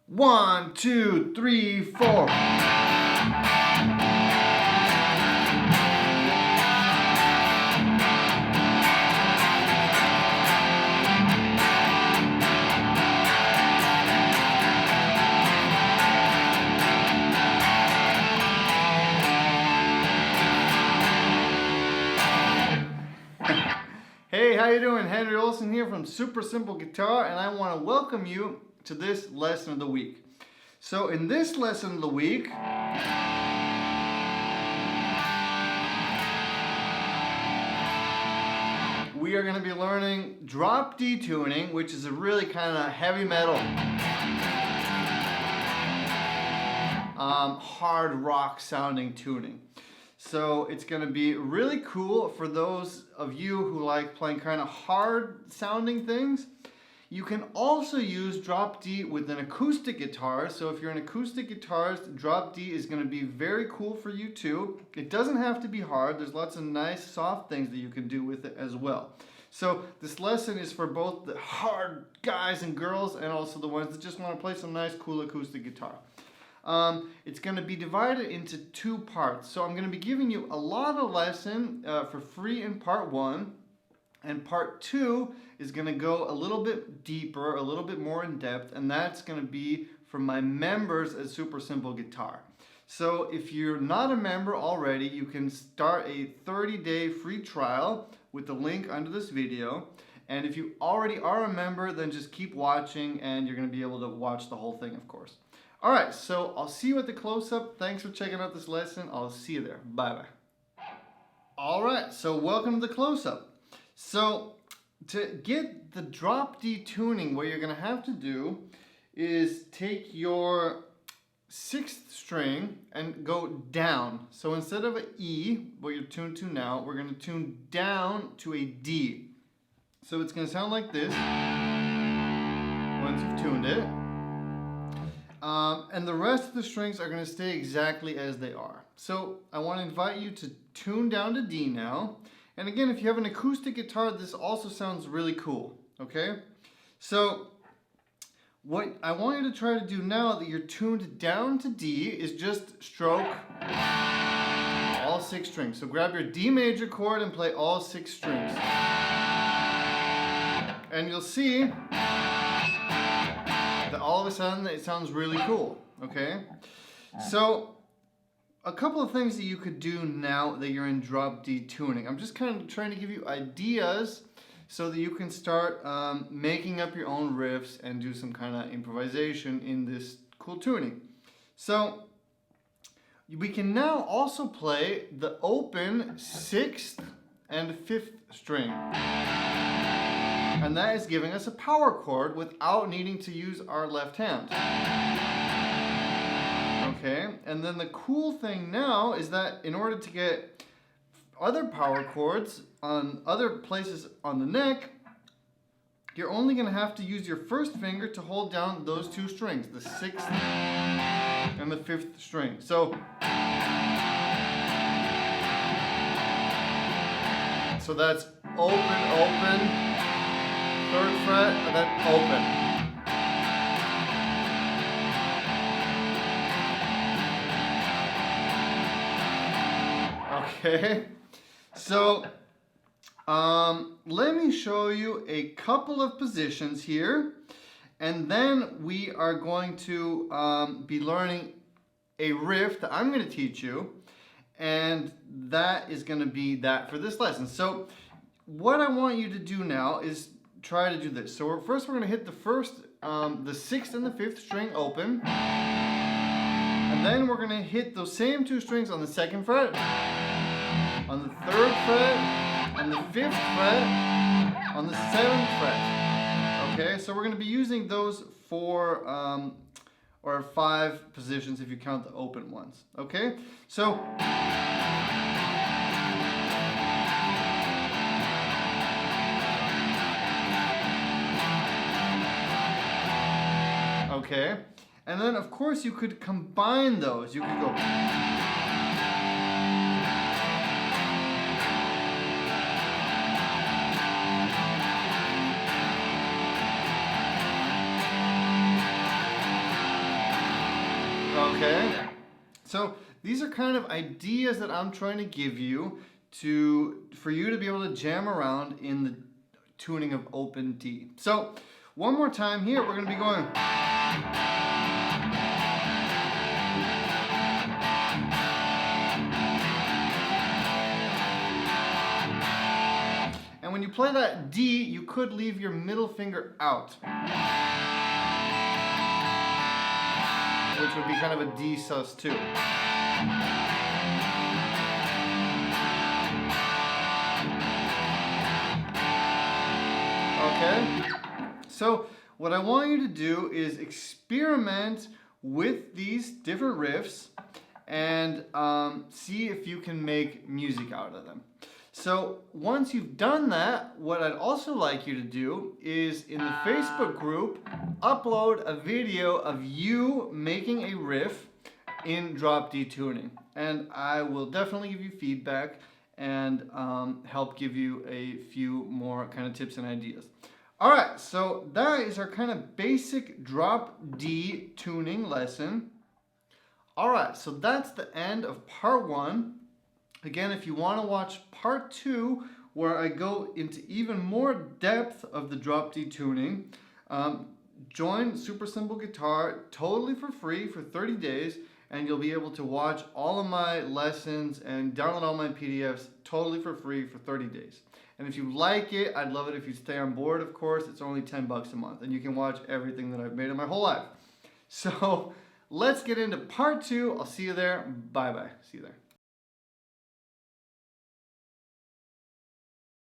1, 2, 3, 4. Hey, how you doing? Henry Olsen here from Super Simple Guitar, and I want to welcome you to this lesson of the week. So in this lesson of the week, we are going to be learning drop D tuning, which is a really kind of heavy metal, hard rock sounding tuning. So it's going to be really cool for those of you who like playing kind of hard sounding things. You can also use drop D with an acoustic guitar. So if you're an acoustic guitarist, drop D is going to be very cool for you too. It doesn't have to be hard. There's lots of nice soft things that you can do with it as well. So this lesson is for both the hard guys and girls and also the ones that just want to play some nice cool acoustic guitar. It's going to be divided into two parts. So I'm going to be giving you a lot of lesson for free in part 1. And part 2 is going to go a little bit deeper, a little bit more in depth. And that's going to be for my members at Super Simple Guitar. So if you're not a member already, you can start a 30-day free trial with the link under this video. And if you already are a member, then just keep watching and you're going to be able to watch the whole thing, of course. All right, so I'll see you at the close-up. Thanks for checking out this lesson. I'll see you there. Bye-bye. All right, so welcome to the close-up. So to get the drop D tuning, what you're going to have to do is take your 6th string and go down. So instead of an E, what you're tuned to now, we're going to tune down to a D. So it's going to sound like this once you've tuned it. And the rest of the strings are going to stay exactly as they are. So I want to invite you to tune down to D now. And again, if you have an acoustic guitar, this also sounds really cool, okay? So what I want you to try to do now that you're tuned down to D is just stroke all 6 strings. So grab your D major chord and play all 6 strings. And you'll see that all of a sudden it sounds really cool, okay? So a couple of things that you could do now that you're in drop D tuning. I'm just kind of trying to give you ideas so that you can start making up your own riffs and do some kind of improvisation in this cool tuning. So we can now also play the open 6th and 5th string. And that is giving us a power chord without needing to use our left hand. Okay, and then the cool thing now is that in order to get other power chords on other places on the neck, you're only going to have to use your 1st finger to hold down those 2 strings, the 6th and the 5th string. So that's open, open, 3rd fret, and then open. Okay, so let me show you a couple of positions here, and then we are going to be learning a riff that I'm going to teach you, and that is going to be that for this lesson. So what I want you to do now is try to do this. So first we're going to hit the 6th and the 5th string open, and then we're going to hit those same 2 strings on the 2nd fret, on the 3rd fret, on the 5th fret, on the 7th fret. Okay, so we're going to be using those 4 or 5 positions if you count the open ones. Okay, so okay, and then of course you could combine those. You could go Okay? So these are kind of ideas that I'm trying to give you for you to be able to jam around in the tuning of open D. So one more time here, we're going to be going. And when you play that D, you could leave your middle finger out, which would be kind of a D sus2. Okay? So what I want you to do is experiment with these different riffs and see if you can make music out of them. So once you've done that, what I'd also like you to do is in the Facebook group, upload a video of you making a riff in drop D tuning. And I will definitely give you feedback and help give you a few more kind of tips and ideas. All right, so that is our kind of basic drop D tuning lesson. All right, so that's the end of part 1. Again, if you want to watch part 2, where I go into even more depth of the drop D tuning, join Super Simple Guitar totally for free for 30 days, and you'll be able to watch all of my lessons and download all my PDFs totally for free for 30 days. And if you like it, I'd love it if you stay on board, of course. It's only $10 a month, and you can watch everything that I've made in my whole life. So let's get into part 2. I'll see you there. Bye-bye. See you there.